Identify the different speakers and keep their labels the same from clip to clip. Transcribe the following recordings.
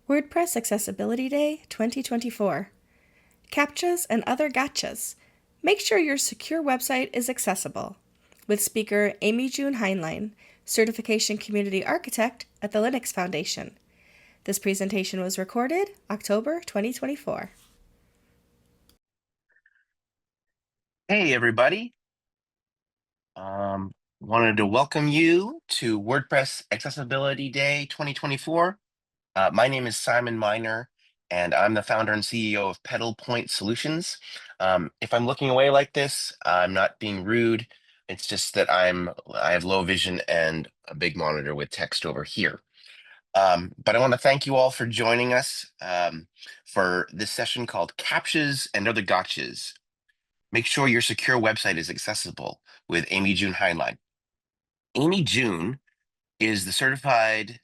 Speaker 1: WordPress Accessibility Day 2024. Captchas and other gotchas. Make sure your secure website is accessible. With speaker AmyJune Hineline, Certification Community Architect at the Linux Foundation. This presentation was recorded October 2024.
Speaker 2: Hey, everybody. Wanted to welcome you to WordPress Accessibility Day 2024. My name is Simon Meyer, and I'm the founder and CEO of Pedal Point Solutions. If I'm looking away like this, I'm not being rude. It's just that I have low vision and a big monitor with text over here. But I want to thank you all for joining us for this session called Captchas and Other Gotchas. Make sure your secure website is accessible with AmyJune Hineline. AmyJune is the certified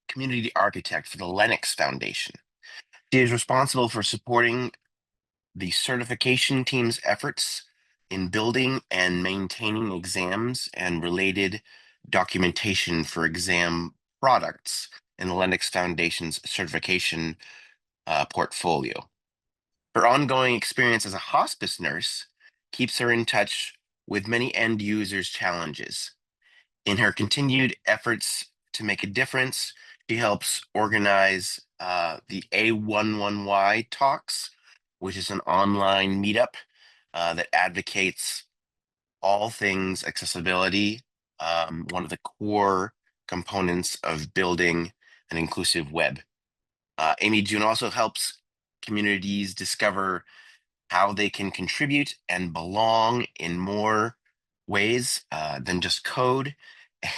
Speaker 2: community architect for the Linux Foundation. She is responsible for supporting the certification team's efforts in building and maintaining exams and related documentation for exam products in the Linux Foundation's certification portfolio. Her ongoing experience as a hospice nurse keeps her in touch with many end users' challenges. In her continued efforts to make a difference, she helps organize the A11Y Talks, which is an online meetup that advocates all things accessibility, one of the core components of building an inclusive web. AmyJune also helps communities discover how they can contribute and belong in more ways than just code.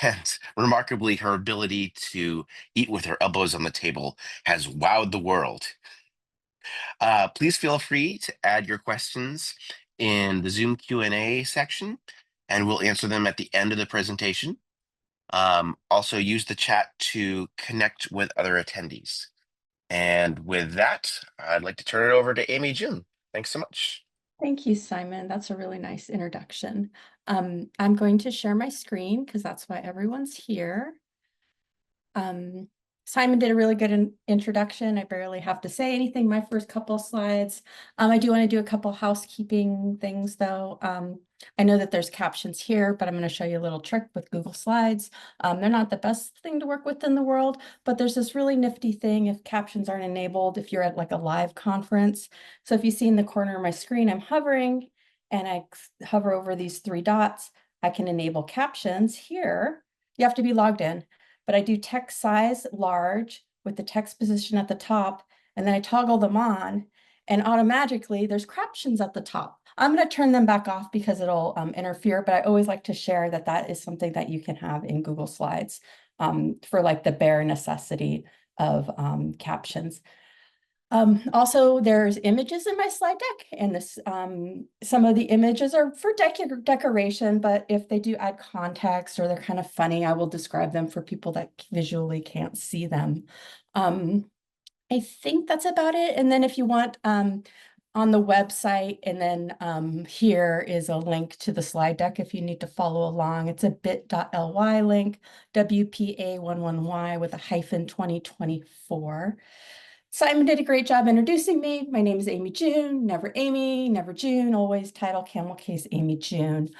Speaker 2: And remarkably, her ability to eat with her elbows on the table has wowed the world. Please feel free to add your questions in the Zoom Q&A section, and we'll answer them at the end of the presentation. Also, use the chat to connect with other attendees. And with that, I'd like to turn it over to AmyJune. Thanks so much.
Speaker 3: Thank you, Simon. That's a really nice introduction. I'm going to share my screen because that's why everyone's here. Simon did a really good introduction. I barely have to say anything my first couple of slides. I do want to do a couple housekeeping things though. I know that there's captions here, but I'm going to show you a little trick with Google Slides. They're not the best thing to work with in the world, but there's this really nifty thing if captions aren't enabled, if you're at like a live conference. So if you see in the corner of my screen, I'm hovering and I hover over these three dots, I can enable captions here. You have to be logged in. But I do text size large with the text position at the top, and then I toggle them on, and automatically there's captions at the top. I'm going to turn them back off because it'll interfere, but I always like to share that that is something that you can have in Google Slides for like the bare necessity of captions. Also, there's images in my slide deck, and this some of the images are for decoration, but if they do add context or they're kind of funny, I will describe them for people that visually can't see them. I think that's about it. And then if you want on the website, and then here is a link to the slide deck if you need to follow along. It's a bit.ly link, WPA11Y with a hyphen 2024. Simon did a great job introducing me. My name is AmyJune, never Amy, never June, always title camel case AmyJune.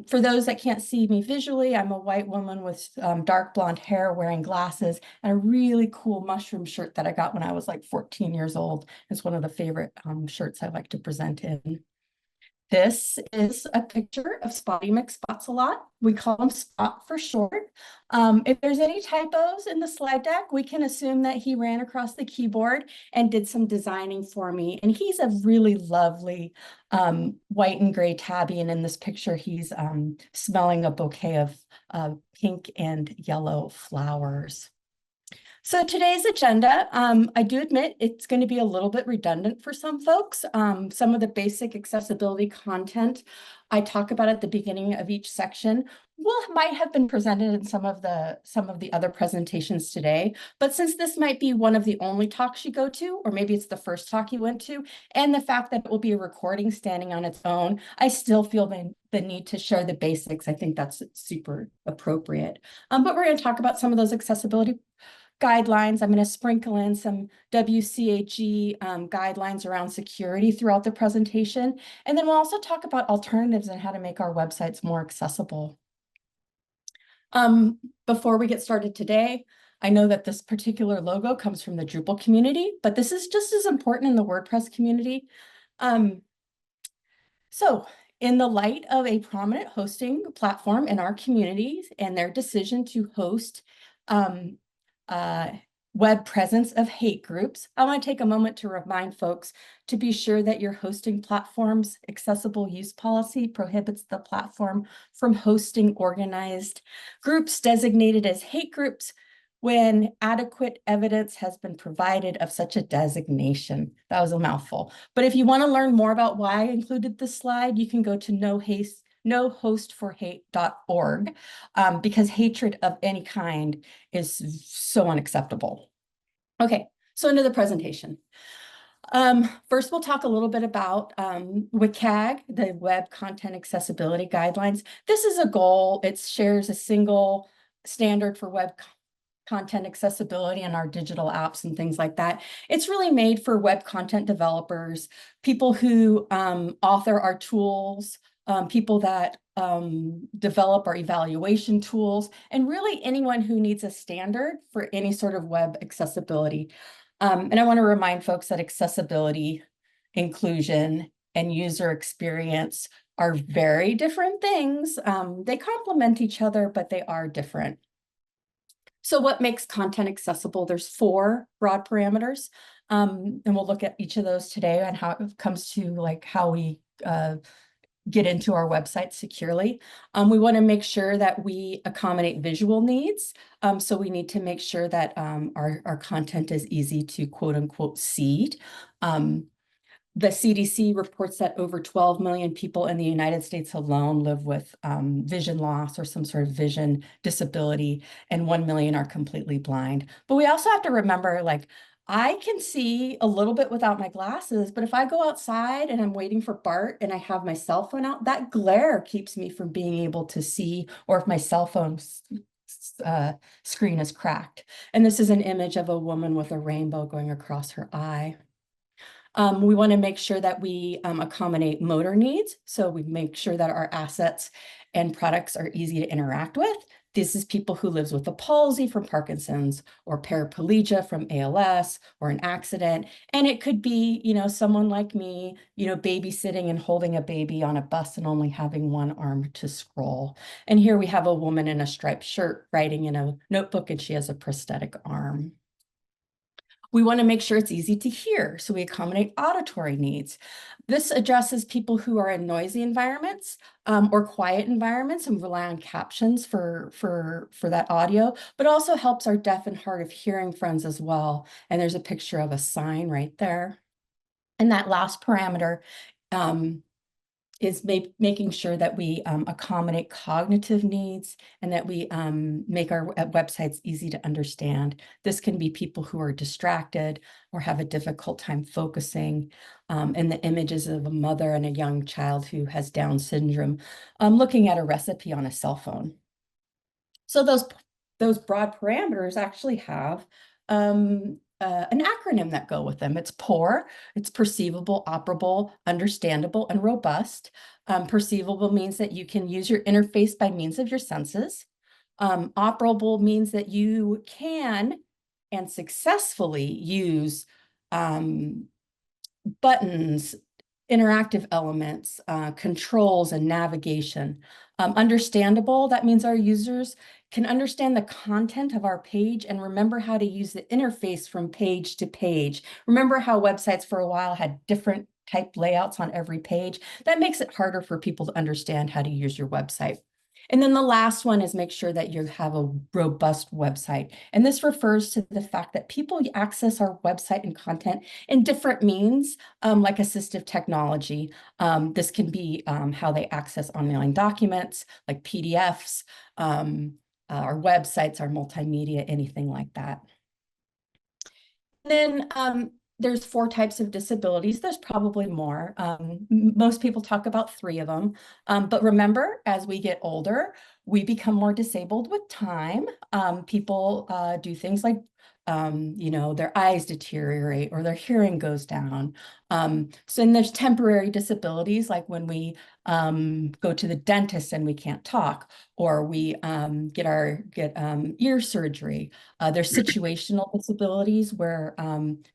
Speaker 3: For those that can't see me visually, I'm a white woman with dark blonde hair wearing glasses and a really cool mushroom shirt that I got when I was like 14 years old. It's one of the favorite shirts I like to present in. This is a picture of Spotty McSpots-a-lot. We call him Spot for short. If there's any typos in the slide deck, we can assume that he ran across the keyboard and did some designing for me. And he's a really lovely white and gray tabby. And in this picture, he's smelling a bouquet of pink and yellow flowers. So today's agenda, I do admit it's going to be a little bit redundant for some folks. Some of the basic accessibility content I talk about at the beginning of each section might have been presented in some of the other presentations today. But since this might be one of the only talks you go to, or maybe it's the first talk you went to, and the fact that it will be a recording standing on its own, I still feel the need to share the basics. I think that's super appropriate. But we're going to talk about some of those accessibility guidelines. I'm going to sprinkle in some WCAG guidelines around security throughout the presentation. And then we'll also talk about alternatives and how to make our websites more accessible. Before we get started today, I know that this particular logo comes from the Drupal community, but this is just as important in the WordPress community. So in the light of a prominent hosting platform in our communities and their decision to host web presence of hate groups, I want to take a moment to remind folks to be sure that your hosting platform's accessible use policy prohibits the platform from hosting organized groups designated as hate groups when adequate evidence has been provided of such a designation. That was a mouthful. But if you want to learn more about why I included this slide, you can go to nohostforhate.org because hatred of any kind is so unacceptable. Okay, so into the presentation. First, we'll talk a little bit about WCAG, the Web Content Accessibility Guidelines. This is a goal. It shares a single standard for web content accessibility in our digital apps and things like that. It's really made for web content developers, people who author our tools, people that develop our evaluation tools, and really anyone who needs a standard for any sort of web accessibility. And I want to remind folks that accessibility, inclusion, and user experience are very different things. They complement each other, but they are different. So what makes content accessible? There's 4 broad parameters, and we'll look at each of those today and how it comes to like how we get into our website securely. We want to make sure that we accommodate visual needs. So we need to make sure that our content is easy to quote unquote see. The CDC reports that over 12 million people in the United States alone live with vision loss or some sort of vision disability, and 1 million are completely blind. But we also have to remember, like, I can see a little bit without my glasses, but if I go outside and I'm waiting for Bart and I have my cell phone out, that glare keeps me from being able to see, or if my cell phone screen is cracked. And this is an image of a woman with a rainbow going across her eye. We want to make sure that we accommodate motor needs. So we make sure that our assets and products are easy to interact with. This is people who lives with a palsy from Parkinson's, or paraplegia from ALS, or an accident. And it could be, someone like me, babysitting and holding a baby on a bus and only having one arm to scroll. And here we have a woman in a striped shirt writing in a notebook, and she has a prosthetic arm. We want to make sure it's easy to hear, so we accommodate auditory needs. This addresses people who are in noisy environments or quiet environments and rely on captions for that audio, but also helps our deaf and hard of hearing friends as well. And there's a picture of a sign right there. And that last parameter is making sure that we accommodate cognitive needs and that we make our websites easy to understand. This can be people who are distracted or have a difficult time focusing, and the images of a mother and a young child who has Down syndrome looking at a recipe on a cell phone. So those broad parameters actually have an acronym that go with them. It's POUR, it's perceivable, operable, understandable, and robust. Perceivable means that you can use your interface by means of your senses. Operable means that you can and successfully use buttons, interactive elements, controls, and navigation. Understandable, that means our users can understand the content of our page and remember how to use the interface from page to page. Remember how websites for a while had different type layouts on every page? That makes it harder for people to understand how to use your website. And then the last one is make sure that you have a robust website. And this refers to the fact that people access our website and content in different means, like assistive technology. This can be how they access online documents, like PDFs, our websites, our multimedia, anything like that. And then there's 4 types of disabilities. There's probably more. Most people talk about 3 of them. But remember, as we get older, we become more disabled with time. People do things like, their eyes deteriorate or their hearing goes down. So then there's temporary disabilities, like when we go to the dentist and we can't talk, or we get ear surgery. There's situational disabilities where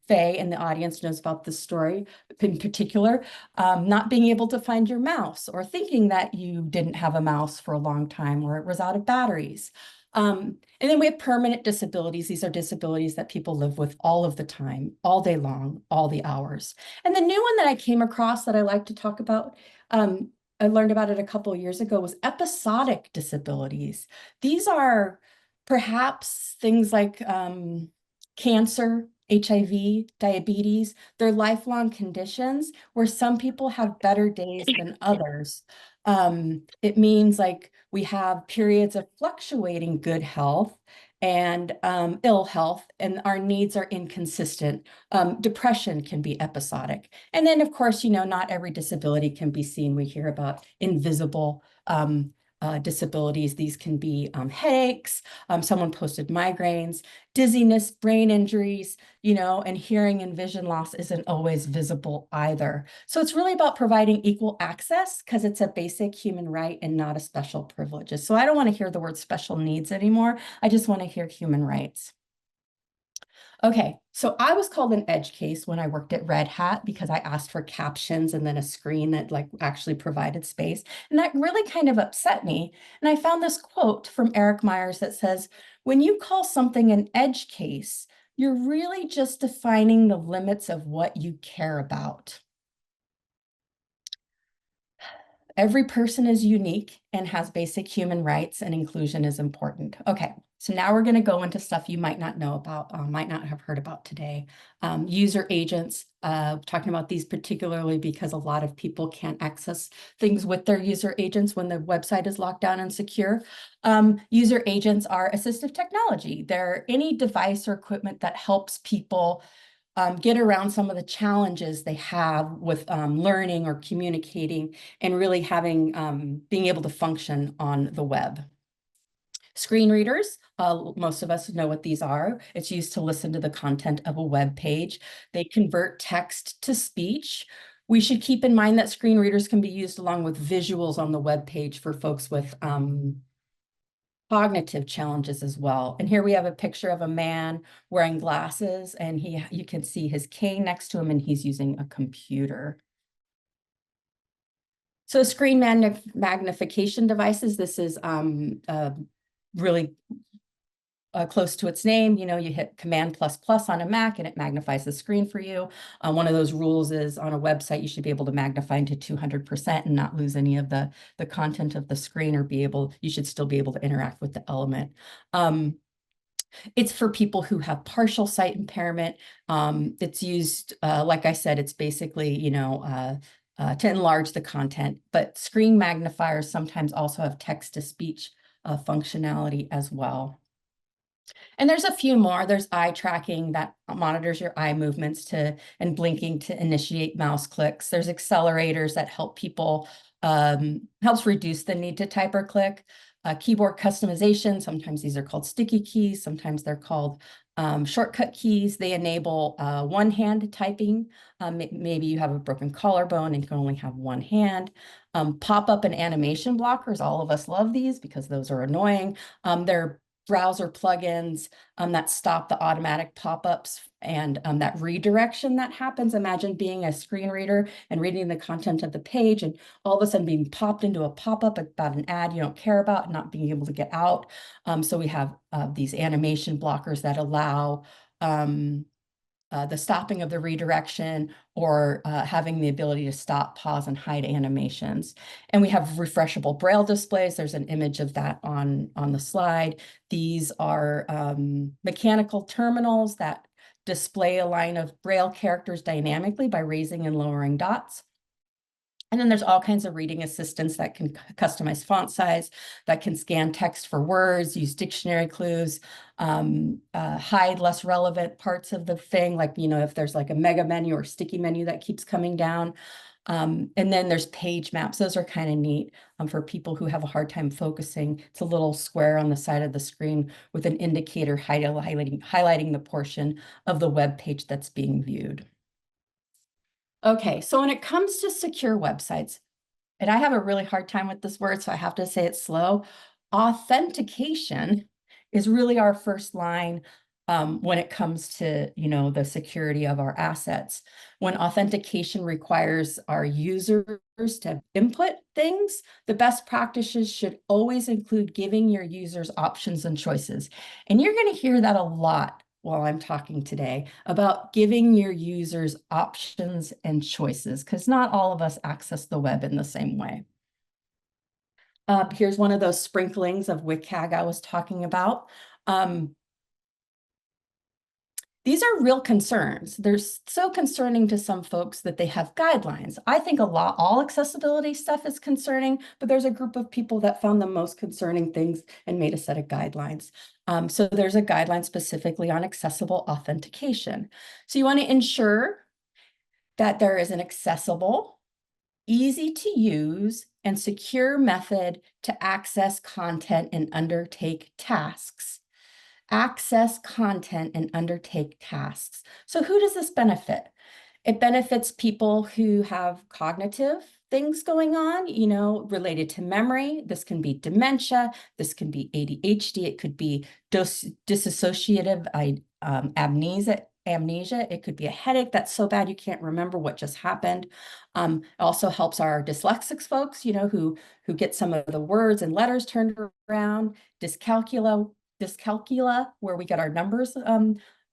Speaker 3: Faye in the audience knows about this story in particular, not being able to find your mouse or thinking that you didn't have a mouse for a long time or it was out of batteries. And then we have permanent disabilities. These are disabilities that people live with all of the time, all day long, all the hours. And the new one that I came across that I like to talk about, I learned about it a couple of years ago, was episodic disabilities. These are perhaps things like cancer, HIV, diabetes. They're lifelong conditions where some people have better days than others. It means like we have periods of fluctuating good health and ill health, and our needs are inconsistent. Depression can be episodic. And then, of course, not every disability can be seen. We hear about invisible disabilities. These can be headaches. Someone posted migraines, dizziness, brain injuries, and hearing and vision loss isn't always visible either. So it's really about providing equal access because it's a basic human right and not a special privilege. So I don't want to hear the word special needs anymore. I just want to hear human rights. Okay, so I was called an edge case when I worked at Red Hat because I asked for captions and then a screen that actually provided space. And that really kind of upset me. And I found this quote from Eric Myers that says, when you call something an edge case, you're really just defining the limits of what you care about. Every person is unique and has basic human rights, and inclusion is important. Okay, so now we're going to go into stuff you might not know about, might not have heard about today. User agents, talking about these particularly because a lot of people can't access things with their user agents when the website is locked down and secure. User agents are assistive technology. They're any device or equipment that helps people get around some of the challenges they have with learning or communicating and really having, being able to function on the web. Screen readers, most of us know what these are. It's used to listen to the content of a web page. They convert text to speech. We should keep in mind that screen readers can be used along with visuals on the web page for folks with cognitive challenges as well. And here we have a picture of a man wearing glasses, and you can see his cane next to him, and he's using a computer. So screen magnification devices, this is really close to its name. You hit Command ++ on a Mac and it magnifies the screen for you. One of those rules is on a website, you should be able to magnify into 200% and not lose any of the content of the screen, or you should still be able to interact with the element. It's for people who have partial sight impairment. It's used, like I said, it's basically, to enlarge the content, but screen magnifiers sometimes also have text-to-speech functionality as well. And there's a few more. There's eye tracking that monitors your eye movements and blinking to initiate mouse clicks. There's accelerators that help people, helps reduce the need to type or click. Keyboard customization, sometimes these are called sticky keys, sometimes they're called shortcut keys. They enable one-hand typing. Maybe you have a broken collarbone and you can only have one hand. Pop-up and animation blockers, all of us love these because those are annoying. They're browser plugins that stop the automatic pop-ups and that redirection that happens. Imagine being a screen reader and reading the content of the page and all of a sudden being popped into a pop-up about an ad you don't care about and not being able to get out. So we have these animation blockers that allow the stopping of the redirection or having the ability to stop, pause, and hide animations. And we have refreshable braille displays. There's an image of that on the slide. These are mechanical terminals that display a line of braille characters dynamically by raising and lowering dots. And then there's all kinds of reading assistants that can customize font size, that can scan text for words, use dictionary clues, hide less relevant parts of the thing, like, you know, if there's like a mega menu or sticky menu that keeps coming down. And then there's page maps. Those are kind of neat for people who have a hard time focusing. It's a little square on the side of the screen with an indicator highlighting the portion of the web page that's being viewed. Okay, so when it comes to secure websites, and I have a really hard time with this word, so I have to say it slow, authentication is really our first line when it comes to, you know, the security of our assets. When authentication requires our users to input things, the best practices should always include giving your users options and choices. And you're going to hear that a lot while I'm talking today about giving your users options and choices, because not all of us access the web in the same way. Here's one of those sprinklings of WCAG I was talking about. These are real concerns. They're so concerning to some folks that they have guidelines. I think all accessibility stuff is concerning, but there's a group of people that found the most concerning things and made a set of guidelines. So there's a guideline specifically on accessible authentication. So you want to ensure that there is an accessible, easy to use, and secure method to access content and undertake tasks. Access content and undertake tasks. So who does this benefit? It benefits people who have cognitive things going on, you know, related to memory. This can be dementia. This can be ADHD. It could be dissociative amnesia. It could be a headache that's so bad you can't remember what just happened. It also helps our dyslexics folks, you know, who get some of the words and letters turned around. Dyscalculia, where we get our numbers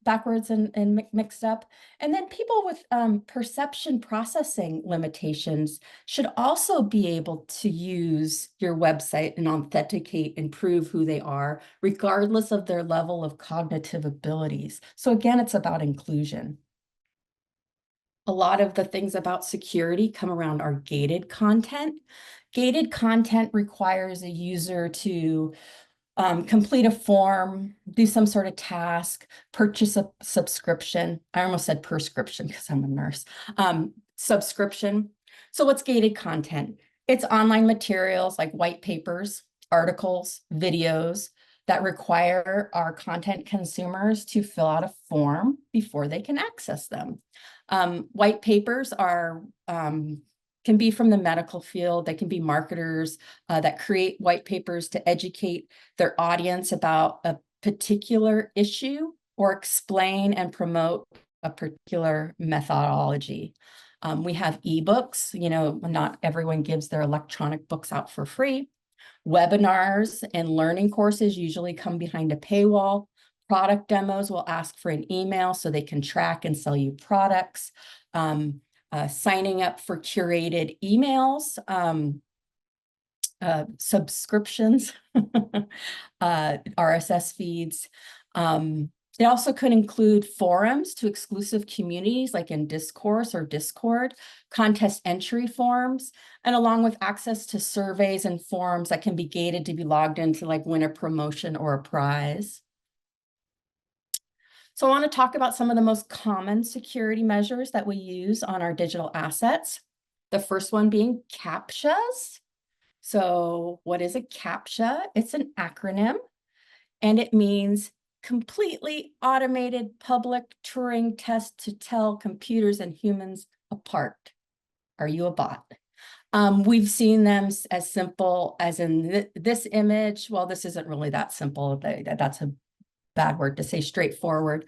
Speaker 3: backwards and mixed up. And then people with perception processing limitations should also be able to use your website and authenticate and prove who they are, regardless of their level of cognitive abilities. So again, it's about inclusion. A lot of the things about security come around our gated content. Gated content requires a user to complete a form, do some sort of task, purchase a subscription. I almost said prescription because I'm a nurse. Subscription. So what's gated content? It's online materials like white papers, articles, videos that require our content consumers to fill out a form before they can access them. White papers are can be from the medical field. They can be marketers that create white papers to educate their audience about a particular issue or explain and promote a particular methodology. We have ebooks. You know, not everyone gives their electronic books out for free. Webinars and learning courses usually come behind a paywall. Product demos will ask for an email so they can track and sell you products. Signing up for curated emails, subscriptions, RSS feeds. It also could include forums to exclusive communities like in Discourse or Discord, contest entry forms, and along with access to surveys and forums that can be gated to be logged in to like win a promotion or a prize. So I want to talk about some of the most common security measures that we use on our digital assets. The first one being Captchas. So what is a Captcha? It's an acronym, and it means completely automated public Turing test to tell computers and humans apart. Are you a bot? We've seen them as simple as in this image. Well, this isn't really that simple. That's a bad word to say, straightforward.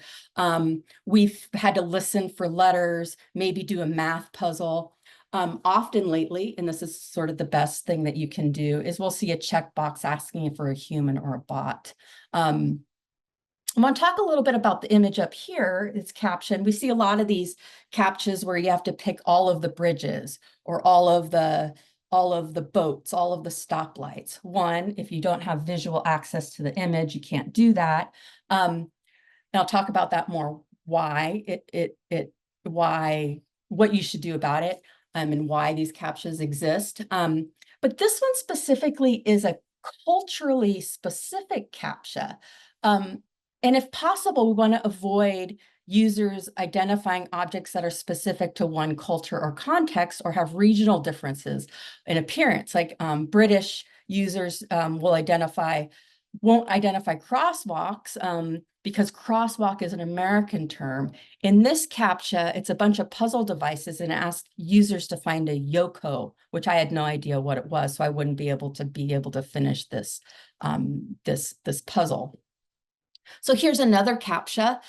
Speaker 3: We've had to listen for letters, maybe do a math puzzle. Often lately, and this is sort of the best thing that you can do, is we'll see a checkbox asking for a human or a bot. I want to talk a little bit about the image up here. It's captioned. We see a lot of these captchas where you have to pick all of the bridges or all of the boats, all of the stoplights. One, if you don't have visual access to the image, you can't do that. And I'll talk about that more, what you should do about it. and why these captchas exist. But this one specifically is a culturally specific captcha. And if possible, we want to avoid users identifying objects that are specific to one culture or context or have regional differences in appearance. Like British users won't identify crosswalks because crosswalk is an American term. In this CAPTCHA, it's a bunch of puzzle devices and ask users to find a yoko, which I had no idea what it was, so I wouldn't be able to finish this this puzzle. So here's another CAPTCHA.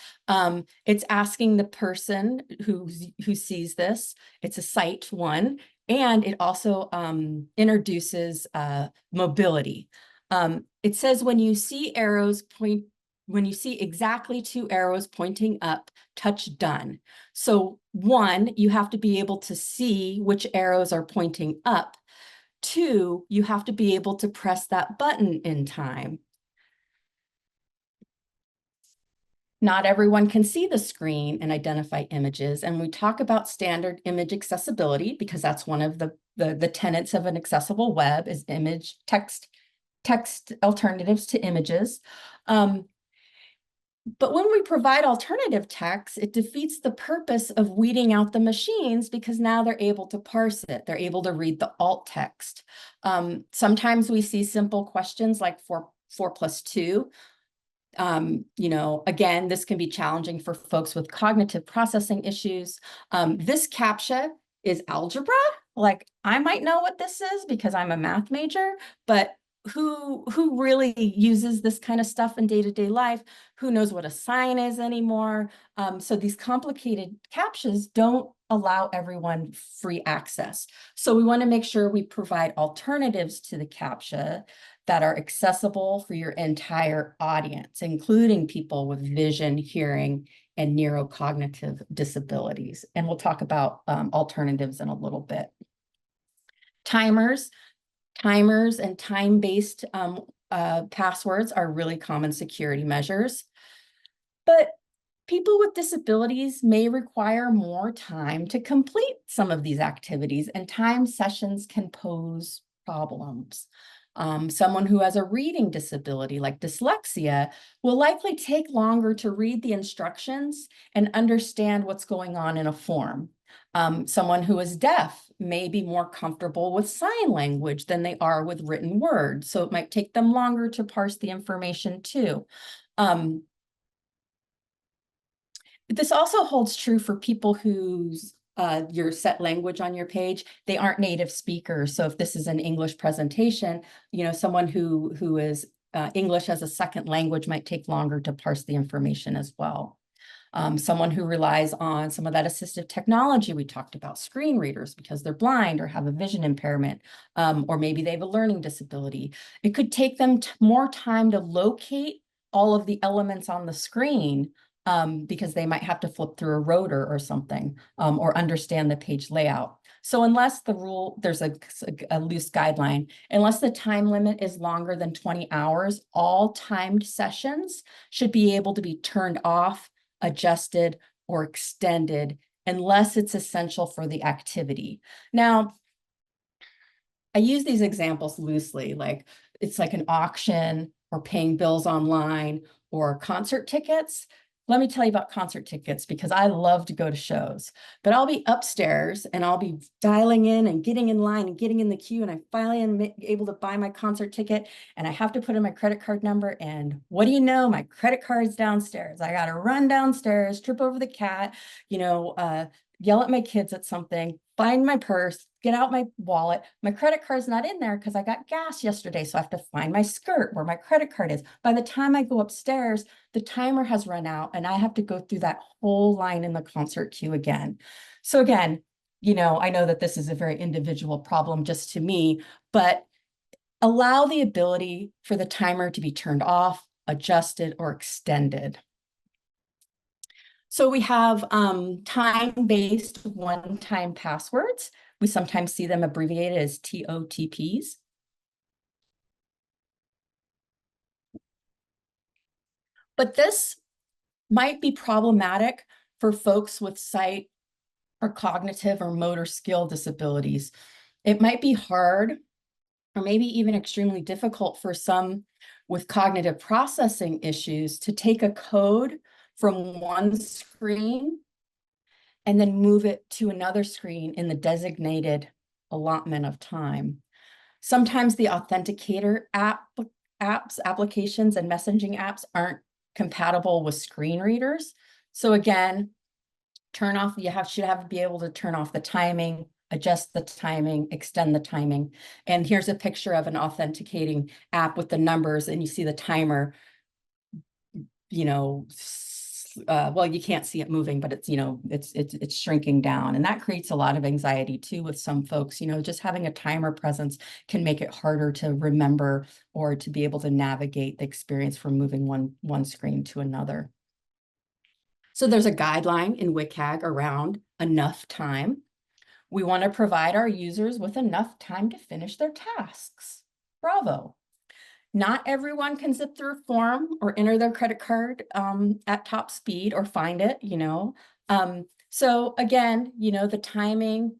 Speaker 3: It's asking the person who sees this. It's a sight one, and it also introduces mobility. It says when you see exactly 2 arrows pointing up, touch done. So 1, you have to be able to see which arrows are pointing up. 2, you have to be able to press that button in time. Not everyone can see the screen and identify images. And we talk about standard image accessibility because that's one of the tenets of an accessible web is image text alternatives to images. But when we provide alternative text, it defeats the purpose of weeding out the machines because now they're able to parse it. They're able to read the alt text. Sometimes we see simple questions like 4 + 2. You know, again, this can be challenging for folks with cognitive processing issues. This CAPTCHA is algebra. Like, I might know what this is because I'm a math major, but who really uses this kind of stuff in day-to-day life? Who knows what a sign is anymore? So these complicated CAPTCHAs don't allow everyone free access. So we want to make sure we provide alternatives to the CAPTCHA that are accessible for your entire audience, including people with vision, hearing, and neurocognitive disabilities. And we'll talk about alternatives in a little bit. Timers and time-based passwords are really common security measures. But people with disabilities may require more time to complete some of these activities, and time sessions can pose problems. Someone who has a reading disability like dyslexia will likely take longer to read the instructions and understand what's going on in a form. Someone who is deaf may be more comfortable with sign language than they are with written words, so it might take them longer to parse the information too. This also holds true for people whose your set language on your page, they aren't native speakers. So if this is an English presentation, you know, someone who is English as a second language might take longer to parse the information as well. Someone who relies on some of that assistive technology we talked about, screen readers, because they're blind or have a vision impairment, or maybe they have a learning disability. It could take them more time to locate all of the elements on the screen because they might have to flip through a rotor or something, or understand the page layout. So unless there's a loose guideline, unless the time limit is longer than 20 hours, all timed sessions should be able to be turned off, adjusted, or extended unless it's essential for the activity. Now, I use these examples loosely, like it's like an auction or paying bills online or concert tickets. Let me tell you about concert tickets because I love to go to shows, but I'll be upstairs and I'll be dialing in and getting in line and getting in the queue. And I finally am able to buy my concert ticket and I have to put in my credit card number. And what do you know? My credit card's downstairs. I got to run downstairs, trip over the cat, you know, yell at my kids at something, find my purse, get out my wallet. My credit card's not in there because I got gas yesterday. So I have to find my skirt where my credit card is. By the time I go upstairs, the timer has run out and I have to go through that whole line in the concert queue again. So again, you know, I know that this is a very individual problem just to me, but allow the ability for the timer to be turned off, adjusted, or extended. So we have time-based one-time passwords. We sometimes see them abbreviated as TOTPs. But this might be problematic for folks with sight or cognitive or motor skill disabilities. It might be hard or maybe even extremely difficult for some with cognitive processing issues to take a code from one screen and then move it to another screen in the designated allotment of time. Sometimes the authenticator applications and messaging apps aren't compatible with screen readers. So again, turn off, should be able to turn off the timing, adjust the timing, extend the timing. And here's a picture of an authenticating app with the numbers, and you see the timer, well, you can't see it moving, but it's, it's shrinking down. And that creates a lot of anxiety too with some folks. Just having a timer presence can make it harder to remember or to be able to navigate the experience from moving one screen to another. So there's a guideline in WCAG around enough time. We want to provide our users with enough time to finish their tasks. Bravo. Not everyone can zip through a form or enter their credit card at top speed or find it, So again, the timing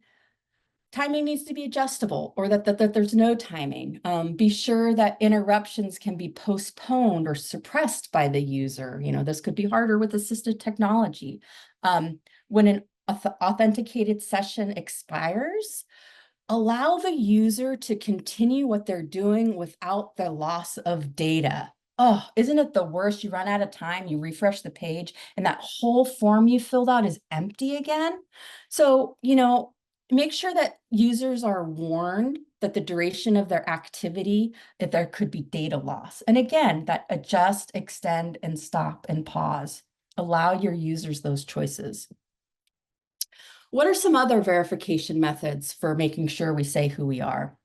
Speaker 3: needs to be adjustable, or that there's no timing. Be sure that interruptions can be postponed or suppressed by the user. This could be harder with assisted technology. When an authenticated session expires, allow the user to continue what they're doing without the loss of data. Oh, isn't it the worst? You run out of time, you refresh the page, and that whole form you filled out is empty again. So, make sure that users are warned that the duration of their activity, that there could be data loss. And again, that adjust, extend, and stop and pause. Allow your users those choices. What are some other verification methods for making sure we say who we are?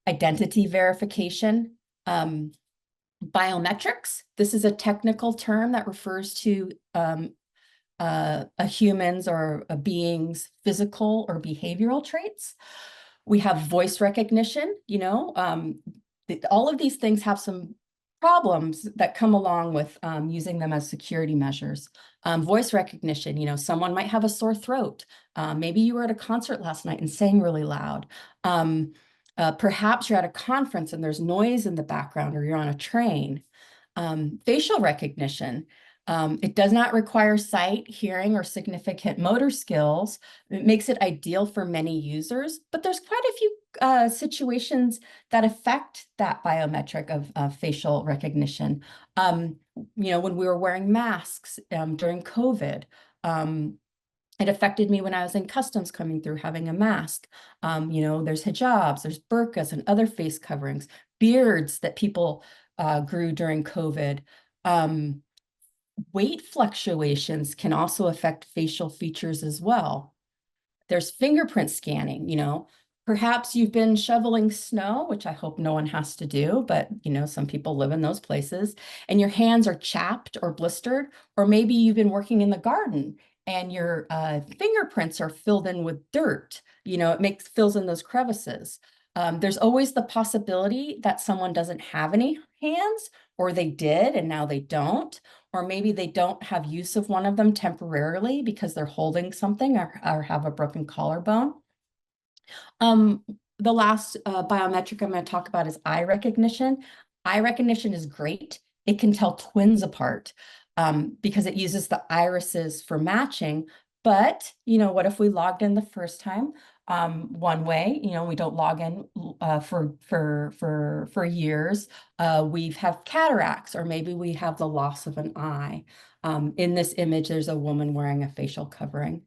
Speaker 3: Identity verification, biometrics. This is a technical term that refers to a human's or a being's physical or behavioral traits. We have voice recognition, all of these things have some problems that come along with using them as security measures. Voice recognition, someone might have a sore throat. Maybe you were at a concert last night and sang really loud. Perhaps you're at a conference and there's noise in the background, or you're on a train. Facial recognition. It does not require sight, hearing, or significant motor skills. It makes it ideal for many users, but there's quite a few situations that affect that biometric of facial recognition. When we were wearing masks during COVID, it affected me when I was in customs coming through having a mask. There's hijabs, there's burqas and other face coverings, beards that people grew during COVID. Weight fluctuations can also affect facial features as well. There's fingerprint scanning, perhaps you've been shoveling snow, which I hope no one has to do, but some people live in those places, and your hands are chapped or blistered, or maybe you've been working in the garden and your fingerprints are filled in with dirt, it fills in those crevices. There's always the possibility that someone doesn't have any hands, or they did and now they don't, or maybe they don't have use of one of them temporarily because they're holding something or have a broken collarbone. The last biometric I'm going to talk about is eye recognition. Eye recognition is great. It can tell twins apart because it uses the irises for matching. But, what if we logged in the first time one way, we don't log in for years. We have cataracts, or maybe we have the loss of an eye. In this image, there's a woman wearing a facial covering.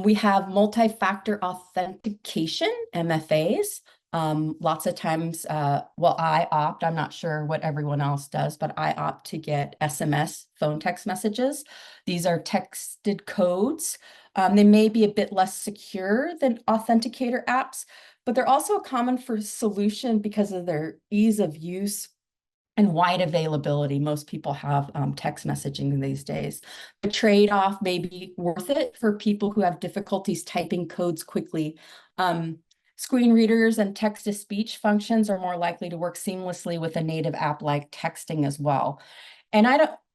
Speaker 3: We have multi-factor authentication, MFAs. Lots of times, I opt, I'm not sure what everyone else does, but I opt to get SMS, phone text messages. These are texted codes. They may be a bit less secure than authenticator apps, but they're also a common for solution because of their ease of use and wide availability. Most people have text messaging these days. The trade-off may be worth it for people who have difficulties typing codes quickly. Screen readers and text-to-speech functions are more likely to work seamlessly with a native app like texting as well. And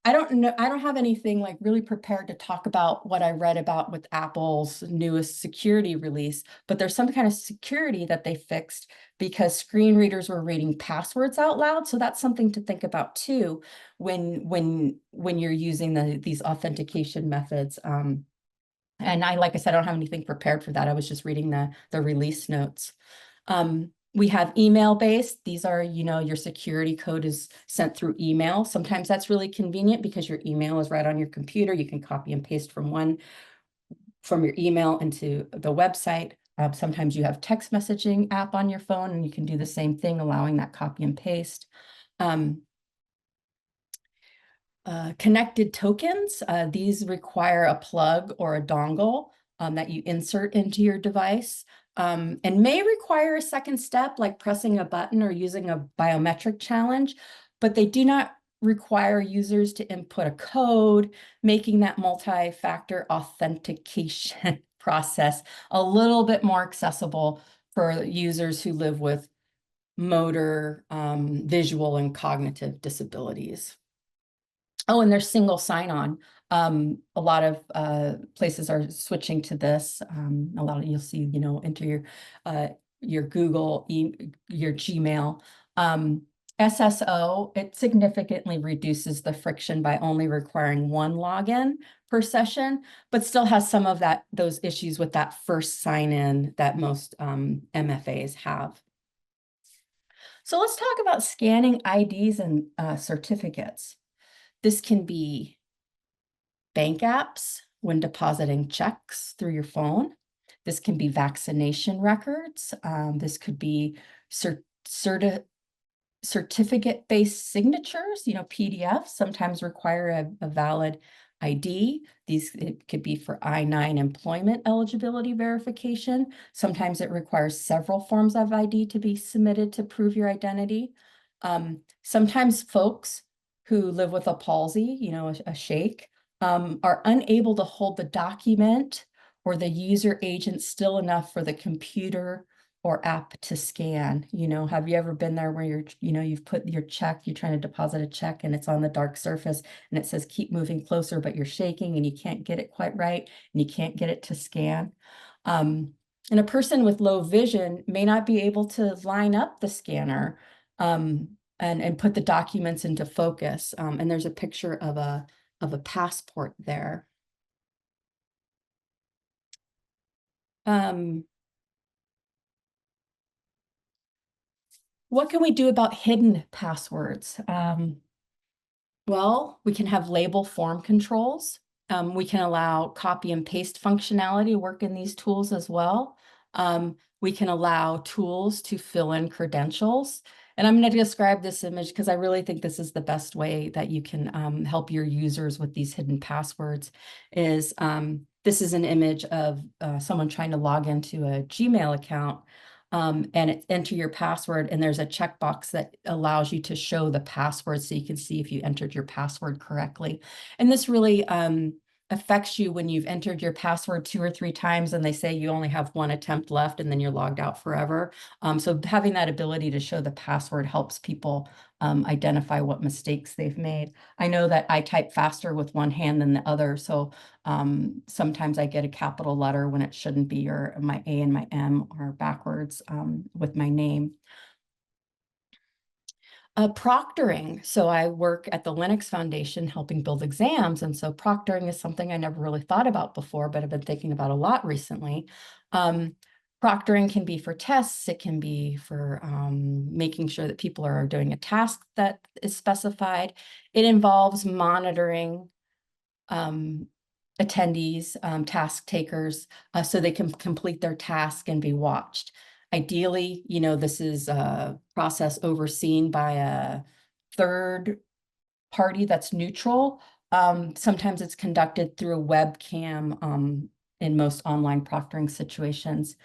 Speaker 3: I don't know, I don't have anything like really prepared to talk about what I read about with Apple's newest security release, but there's some kind of security that they fixed because screen readers were reading passwords out loud. So that's something to think about too when you're using these authentication methods. And like I said, I don't have anything prepared for that. I was just reading the release notes. We have email based. These are, your security code is sent through email. Sometimes that's really convenient because your email is right on your computer. You can copy and paste from your email into the website. Sometimes you have text messaging app on your phone and you can do the same thing, allowing that copy and paste. Connected tokens, these require a plug or a dongle that you insert into your device and may require a second step like pressing a button or using a biometric challenge, but they do not require users to input a code, making that multi-factor authentication process a little bit more accessible for users who live with motor, visual, and cognitive disabilities. Oh, and there's single sign-on. A lot of places are switching to this. A lot of you'll see, enter your Google, your Gmail. SSO, it significantly reduces the friction by only requiring one login per session, but still has some of those issues with that first sign-in that most MFAs have. So let's talk about scanning IDs and certificates. This can be bank apps when depositing checks through your phone. This can be vaccination records. This could be certificate-based signatures, PDFs sometimes require a valid ID. It could be for I-9 employment eligibility verification. Sometimes it requires several forms of ID to be submitted to prove your identity. Sometimes folks who live with a palsy, a shake, are unable to hold the document or the user agent still enough for the computer or app to scan. Have you ever been there where you've put your check, you're trying to deposit a check and it's on the dark surface and it says keep moving closer, but you're shaking and you can't get it quite right and you can't get it to scan. And a person with low vision may not be able to line up the scanner and put the documents into focus. And there's a picture of a passport there. What can we do about hidden passwords? Well, we can have label form controls. We can allow copy and paste functionality to work in these tools as well. We can allow tools to fill in credentials. And I'm going to describe this image because I really think this is the best way that you can help your users with these hidden passwords. This is an image of someone trying to log into a Gmail account. And enter your password, and there's a checkbox that allows you to show the password so you can see if you entered your password correctly. And this really affects you when you've entered your password 2 or 3 times and they say you only have 1 attempt left and then you're logged out forever. So having that ability to show the password helps people identify what mistakes they've made. I know that I type faster with one hand than the other, so sometimes I get a capital letter when it shouldn't be, or my A and my M are backwards with my name. Proctoring. So I work at the Linux Foundation helping build exams. And so proctoring is something I never really thought about before, but I've been thinking about a lot recently. Proctoring can be for tests. It can be for making sure that people are doing a task that is specified. It involves monitoring attendees, task takers, so they can complete their task and be watched. Ideally, this is a process overseen by a third party that's neutral. Sometimes it's conducted through a webcam in most online proctoring situations.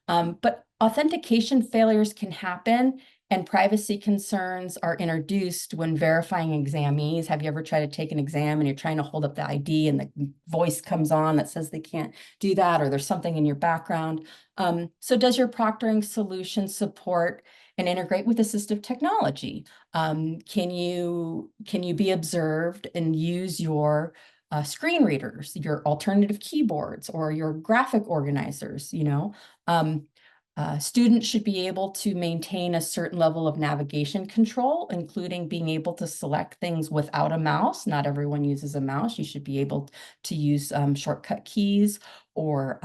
Speaker 3: But authentication failures can happen and privacy concerns are introduced when verifying examees. Have you ever tried to take an exam and you're trying to hold up the ID and the voice comes on that says they can't do that, or there's something in your background? So does your proctoring solution support and integrate with assistive technology. Can you be observed and use your screen readers, your alternative keyboards, or your graphic organizers? Students should be able to maintain a certain level of navigation control, including being able to select things without a mouse. Not everyone uses a mouse. You should be able to use shortcut keys or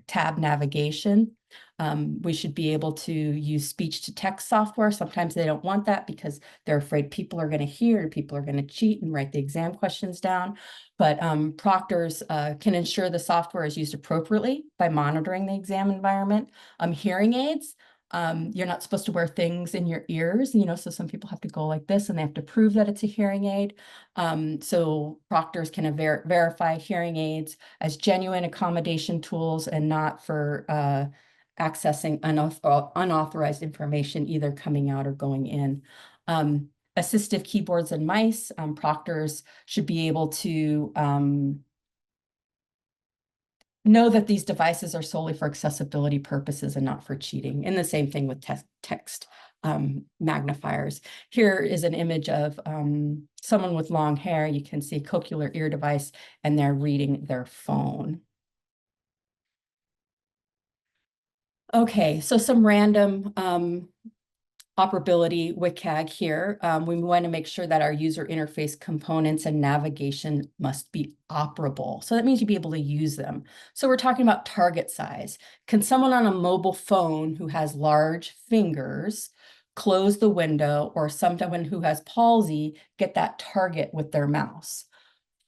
Speaker 3: tab navigation. We should be able to use speech-to-text software. Sometimes they don't want that because they're afraid people are going to hear, people are going to cheat and write the exam questions down. But proctors can ensure the software is used appropriately by monitoring the exam environment. Hearing aids, you're not supposed to wear things in your ears, so some people have to go like this and they have to prove that it's a hearing aid. So proctors can verify hearing aids as genuine accommodation tools and not for accessing unauthorized information, either coming out or going in. Assistive keyboards and mice, proctors should be able to know that these devices are solely for accessibility purposes and not for cheating. And the same thing with text magnifiers. Here is an image of someone with long hair. You can see a cochlear ear device, and they're reading their phone. Okay, so some random operability WCAG here. We want to make sure that our user interface components and navigation must be operable. So that means you'll be able to use them. So we're talking about target size. Can someone on a mobile phone who has large fingers close the window, or someone who has palsy get that target with their mouse?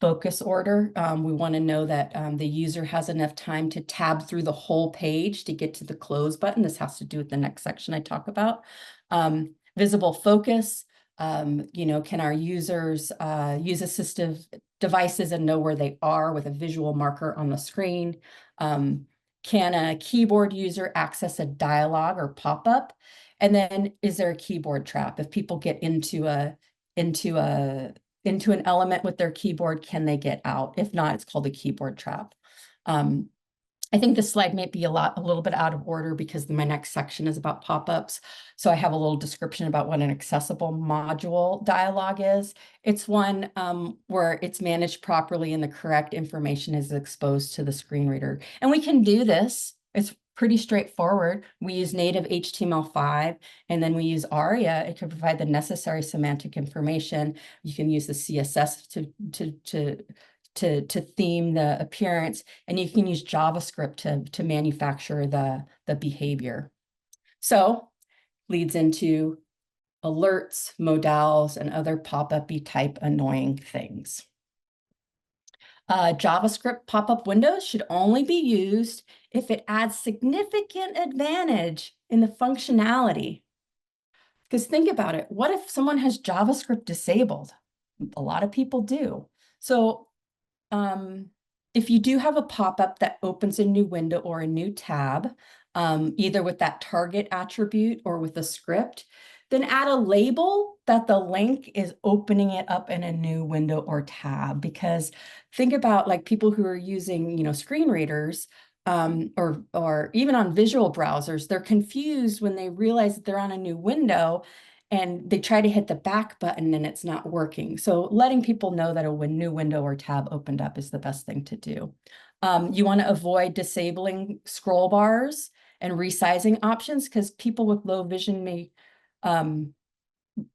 Speaker 3: Focus order. We want to know that the user has enough time to tab through the whole page to get to the close button. This has to do with the next section I talk about. Visible focus. Can our users use assistive devices and know where they are with a visual marker on the screen? Can a keyboard user access a dialog or pop-up? And then is there a keyboard trap? If people get into an element with their keyboard, can they get out? If not, it's called a keyboard trap. I think this slide may be a little bit out of order because my next section is about pop-ups. So I have a little description about what an accessible module dialog is. It's one where it's managed properly and the correct information is exposed to the screen reader. And we can do this. It's pretty straightforward. We use native HTML5, and then we use ARIA. It can provide the necessary semantic information. You can use the CSS to theme the appearance, and you can use JavaScript to manufacture the behavior. So leads into alerts, modals, and other pop-up-y type annoying things. JavaScript pop-up windows should only be used if it adds significant advantage in the functionality. Because think about it, what if someone has JavaScript disabled? A lot of people do. So if you do have a pop-up that opens a new window or a new tab, either with that target attribute or with a script, then add a label that the link is opening it up in a new window or tab. Because think about like people who are using, screen readers or even on visual browsers, they're confused when they realize that they're on a new window and they try to hit the back button and it's not working. So letting people know that a new window or tab opened up is the best thing to do. You want to avoid disabling scroll bars and resizing options because people with low vision may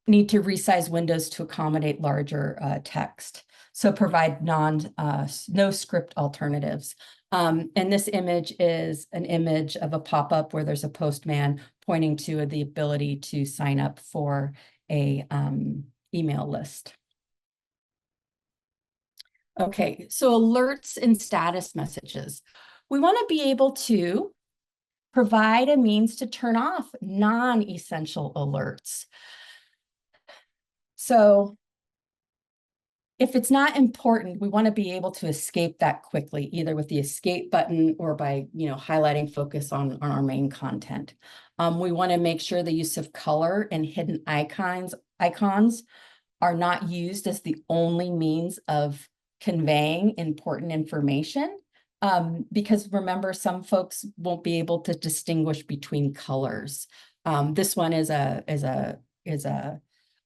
Speaker 3: need to resize windows to accommodate larger text. So provide no script alternatives. And this image is an image of a pop-up where there's a postman pointing to the ability to sign up for a email list. Okay, so alerts and status messages. We want to be able to provide a means to turn off non-essential alerts. So if it's not important, we want to be able to escape that quickly, either with the escape button or by, highlighting focus on our main content. We want to make sure the use of color and hidden icons are not used as the only means of conveying important information. because remember, some folks won't be able to distinguish between colors. This one is a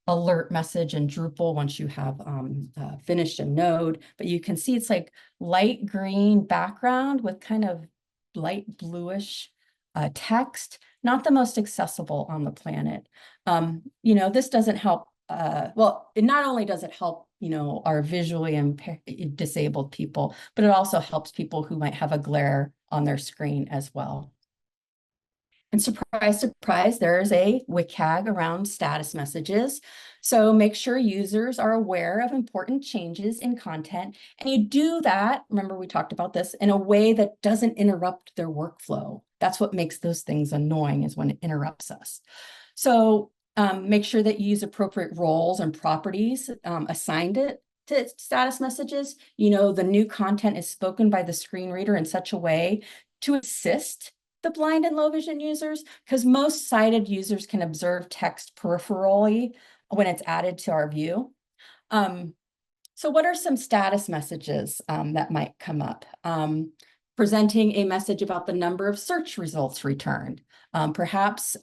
Speaker 3: alert message in Drupal once you have finished a node, but you can see it's like light green background with kind of light bluish text, not the most accessible on the planet. This doesn't help. Well, it not only does it help, our visually disabled people, but it also helps people who might have a glare on their screen as well. And surprise, surprise, there's a WCAG around status messages. So make sure users are aware of important changes in content. And you do that, remember we talked about this, in a way that doesn't interrupt their workflow. That's what makes those things annoying, is when it interrupts us. So make sure that you use appropriate roles and properties assigned it to status messages. The new content is spoken by the screen reader in such a way to assist the blind and low vision users, because most sighted users can observe text peripherally when it's added to our view. So what are some status messages that might come up? Presenting a message about the number of search results returned, perhaps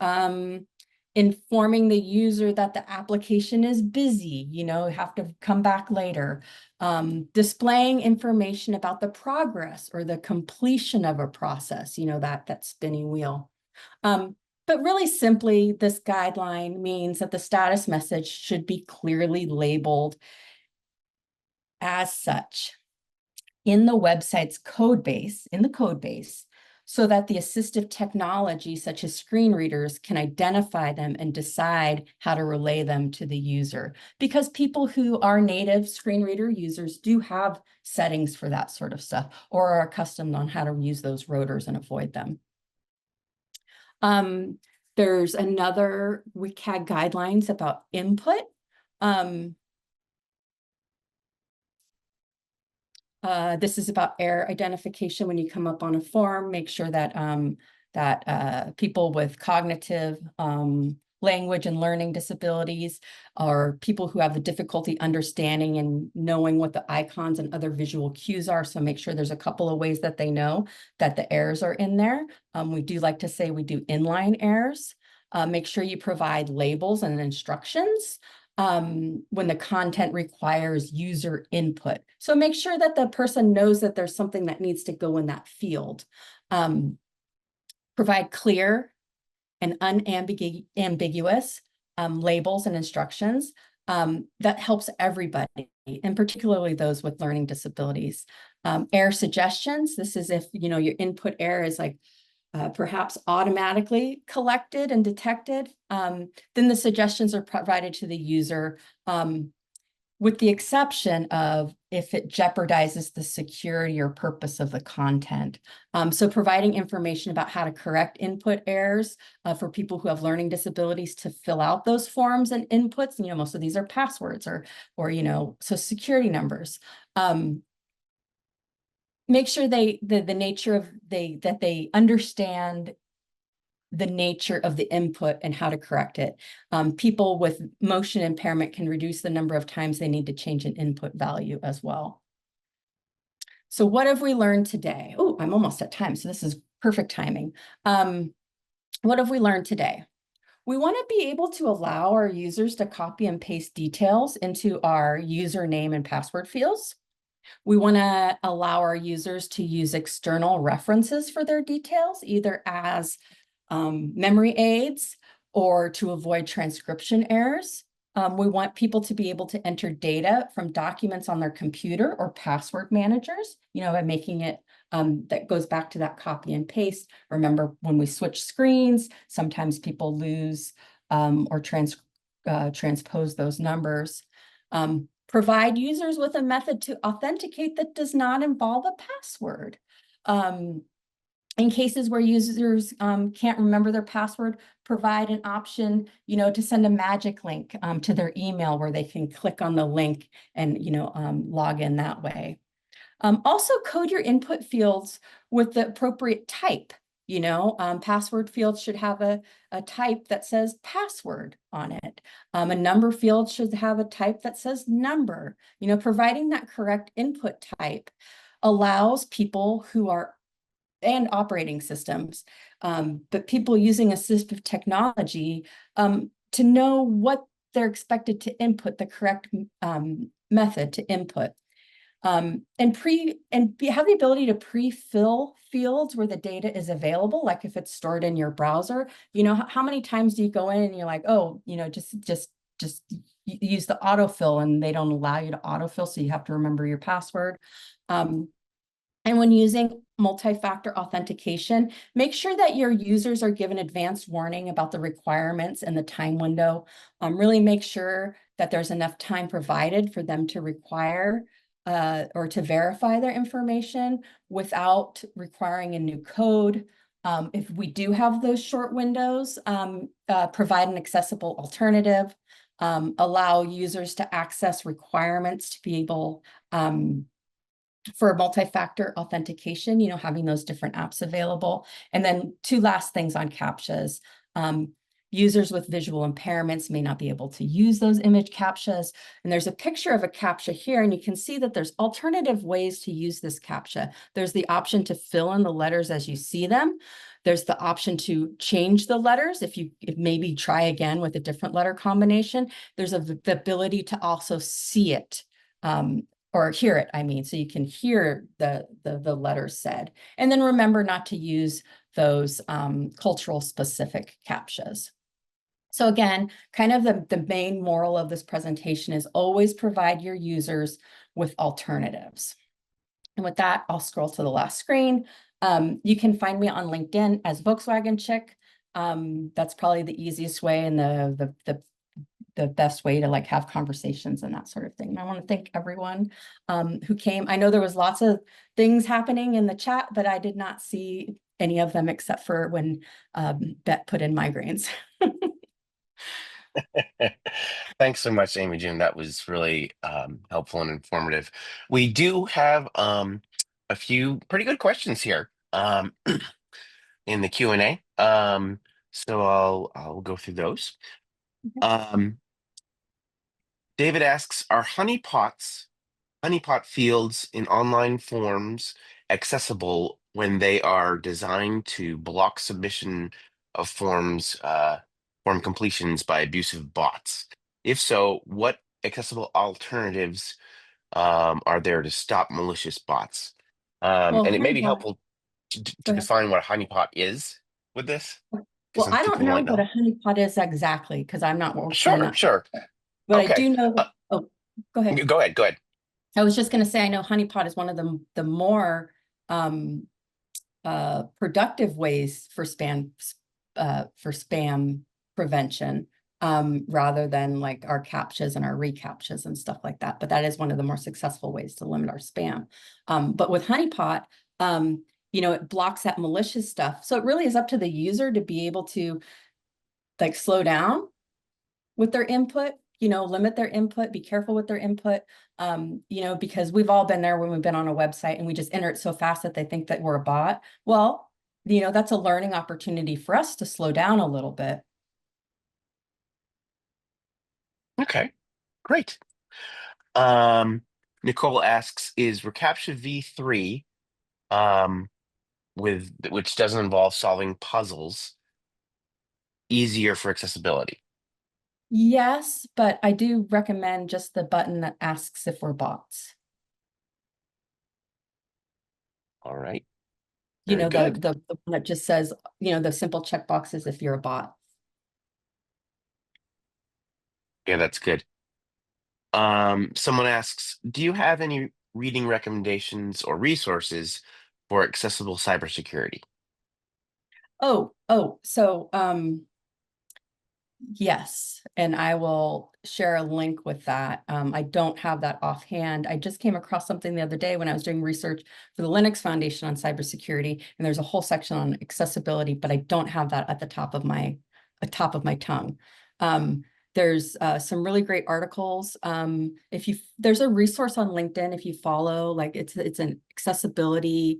Speaker 3: informing the user that the application is busy, have to come back later. Displaying information about the progress or the completion of a process, that spinning wheel. But really simply, this guideline means that the status message should be clearly labeled as such in the website's code base, so that the assistive technology, such as screen readers, can identify them and decide how to relay them to the user. Because people who are native screen reader users do have settings for that sort of stuff, or are accustomed on how to use those rotors and avoid them. There's another WCAG guidelines about input. This is about error identification when you come up on a form. Make sure that people with cognitive, language and learning disabilities, or people who have the difficulty understanding and knowing what the icons and other visual cues are. So make sure there's a couple of ways that they know that the errors are in there. We do like to say we do inline errors. Make sure you provide labels and instructions when the content requires user input. So make sure that the person knows that there's something that needs to go in that field. Provide clear and unambiguous labels and instructions. That helps everybody, and particularly those with learning disabilities. Error suggestions. This is if your input error is like perhaps automatically collected and detected, then the suggestions are provided to the user, with the exception of if it jeopardizes the security or purpose of the content. So providing information about how to correct input errors for people who have learning disabilities to fill out those forms and inputs. Most of these are passwords or so security numbers. Make sure that they understand the nature of the input and how to correct it. People with motion impairment can reduce the number of times they need to change an input value as well. So what have we learned today? Oh, I'm almost at time, so this is perfect timing. What have we learned today? We want to be able to allow our users to copy and paste details into our username and password fields. We want to allow our users to use external references for their details, either as memory aids or to avoid transcription errors. We want people to be able to enter data from documents on their computer or password managers, by making it, that goes back to that copy and paste. Remember, when we switch screens, sometimes people lose or transpose those numbers. Provide users with a method to authenticate that does not involve a password. In cases where users can't remember their password, provide an option, to send a magic link to their email where they can click on the link and, log in that way. Also code your input fields with the appropriate type. Password fields should have a type that says password on it. A number field should have a type that says number. Providing that correct input type allows people who are, and operating systems, but people using assistive technology to know what they're expected to input, the correct method to input. And have the ability to pre-fill fields where the data is available, like if it's stored in your browser. You know, how many times do you go in and you're like, oh, you know, just use the autofill, and they don't allow you to autofill, so you have to remember your password. And when using multi-factor authentication, make sure that your users are given advance warning about the requirements and the time window. Really make sure that there's enough time provided for them to require or to verify their information without requiring a new code. If we do have those short windows, provide an accessible alternative, allow users to access requirements to be able for multi-factor authentication, you know, having those different apps available. And then 2 last things on CAPTCHAs. Users with visual impairments may not be able to use those image CAPTCHAs. And there's a picture of a CAPTCHA here, and you can see that there's alternative ways to use this CAPTCHA. There's the option to fill in the letters as you see them. There's the option to change the letters if maybe try again with a different letter combination. There's the ability to also see it. Or hear it, I mean, so you can hear the letters said. And then remember not to use those cultural specific CAPTCHAs. So again, kind of the main moral of this presentation is always provide your users with alternatives. And with that, I'll scroll to the last screen. You can find me on LinkedIn as Volkswagen Chick. That's probably the easiest way and the best way to like have conversations and that sort of thing. And I want to thank everyone who came. I know there was lots of things happening in the chat, but I did not see any of them except for when Bet put in migraines.
Speaker 2: Thanks so much, AmyJune. That was really helpful and informative. We do have a few pretty good questions here in the Q&A. So I'll go through those. David asks, are honeypot fields in online forms accessible when they are designed to block submission of form completions by abusive bots? If so, what accessible alternatives are there to stop malicious bots?
Speaker 3: Well,
Speaker 2: And it may be
Speaker 3: honeypot,
Speaker 2: helpful to
Speaker 3: go ahead.
Speaker 2: define what a honeypot is with this, because
Speaker 3: Well,
Speaker 2: some
Speaker 3: I don't
Speaker 2: people
Speaker 3: know
Speaker 2: might
Speaker 3: what a
Speaker 2: know.
Speaker 3: honeypot is exactly because I'm not working in
Speaker 2: Sure,
Speaker 3: that.
Speaker 2: sure.
Speaker 3: But I
Speaker 2: Okay.
Speaker 3: do know, oh, go ahead.
Speaker 2: Go ahead. Go ahead.
Speaker 3: I was just going to say, I know honeypot is one of the more productive ways for spam prevention, rather than like our CAPTCHAs and our reCAPTCHAs and stuff like that. But that is one of the more successful ways to limit our spam. But with honeypot, you know, it blocks that malicious stuff. So it really is up to the user to be able to like slow down with their input, you know, limit their input, be careful with their input, you know, because we've all been there when we've been on a website and we just enter it so fast that they think that we're a bot. Well, you know, that's a learning opportunity for us to slow down a little bit.
Speaker 2: Okay, great. Nicole asks, is reCAPTCHA v3 which doesn't involve solving puzzles easier for accessibility?
Speaker 3: Yes, but I do recommend just the button that asks if we're bots.
Speaker 2: All right.
Speaker 3: You
Speaker 2: Very
Speaker 3: know,
Speaker 2: good.
Speaker 3: the one that just says, you know, the simple checkboxes if you're a bot.
Speaker 2: Yeah, that's good. Someone asks, do you have any reading recommendations or resources for accessible cybersecurity?
Speaker 3: So yes, and I will share a link with that. I don't have that offhand. I just came across something the other day when I was doing research for the Linux Foundation on cybersecurity, and there's a whole section on accessibility, but I don't have that at the top of my tongue. There's some really great articles. There's a resource on LinkedIn if you follow, like it's an accessibility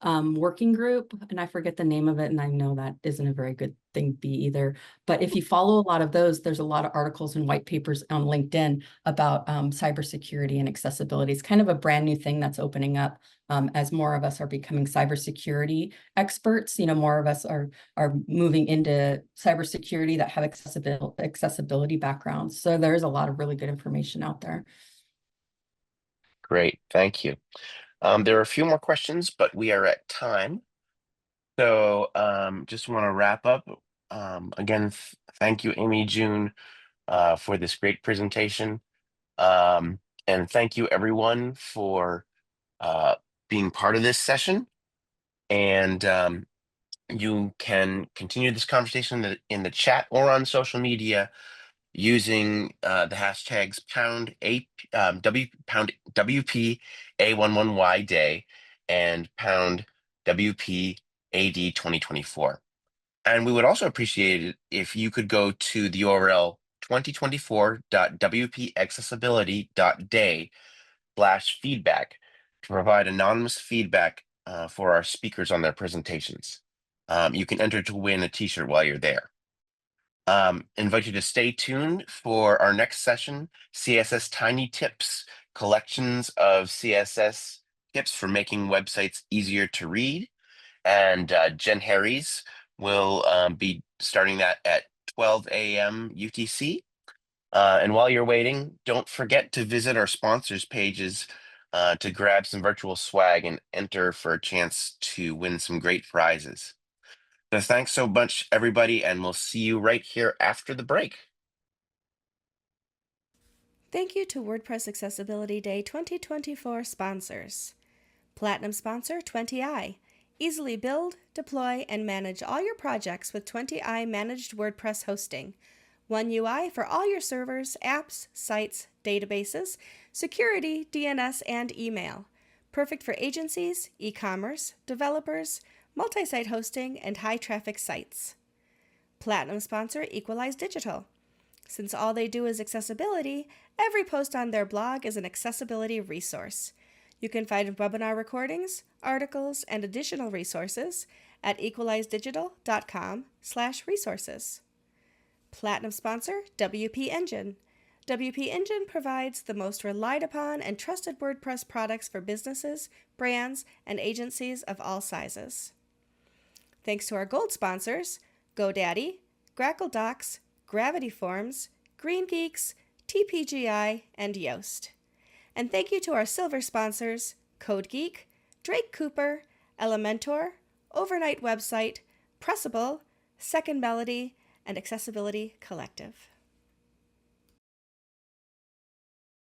Speaker 3: working group, and I forget the name of it, and I know that isn't a very good thing to be either. But if you follow a lot of those, there's a lot of articles and white papers on LinkedIn about cybersecurity and accessibility. It's kind of a brand new thing that's opening up as more of us are becoming cybersecurity experts. More of us are moving into cybersecurity that have accessibility backgrounds. So there's a lot of really good information out there.
Speaker 2: Great, thank you. There are a few more questions, but we are at time. So just want to wrap up. Again, thank you, AmyJune, for this great presentation. And thank you, everyone, for being part of this session. And you can continue this conversation in the chat or on social media using the hashtags pound WPA11Y day and pound WPAD 2024. And we would also appreciate it if you could go to the URL 2024.wpaccessibility.day/feedback to provide anonymous feedback for our speakers on their presentations. You can enter to win a t-shirt while you're there. Invite you to stay tuned for our next session, CSS Tiny Tips, collections of CSS tips for making websites easier to read. And Jen Harries will be starting that at 12 a.m. UTC. And while you're waiting, don't forget to visit our sponsors pages to grab some virtual swag and enter for a chance to win some great prizes. So thanks so much, everybody, and we'll see you right here after the break.
Speaker 1: Thank you to WordPress Accessibility Day 2024 sponsors. Platinum sponsor 20i. Easily build, deploy, and manage all your projects with 20i managed WordPress hosting. One UI for all your servers, apps, sites, databases, security, DNS, and email. Perfect for agencies, e-commerce, developers, multi-site hosting, and high-traffic sites. Platinum sponsor Equalize Digital. Since all they do is accessibility, every post on their blog is an accessibility resource. You can find webinar recordings, articles, and additional resources at equalizedigital.com/resources. Platinum sponsor WP Engine. WP Engine provides the most relied upon and trusted WordPress products for businesses, brands, and agencies of all sizes. Thanks to our gold sponsors, GoDaddy, Grackle Docs, Gravity Forms, Green Geeks, TPGI, and Yoast. And thank you to our silver sponsors, CodeGeek, Drake Cooper, Elementor, Overnight Website, Perceivable, Second Melody, and Accessibility Collective.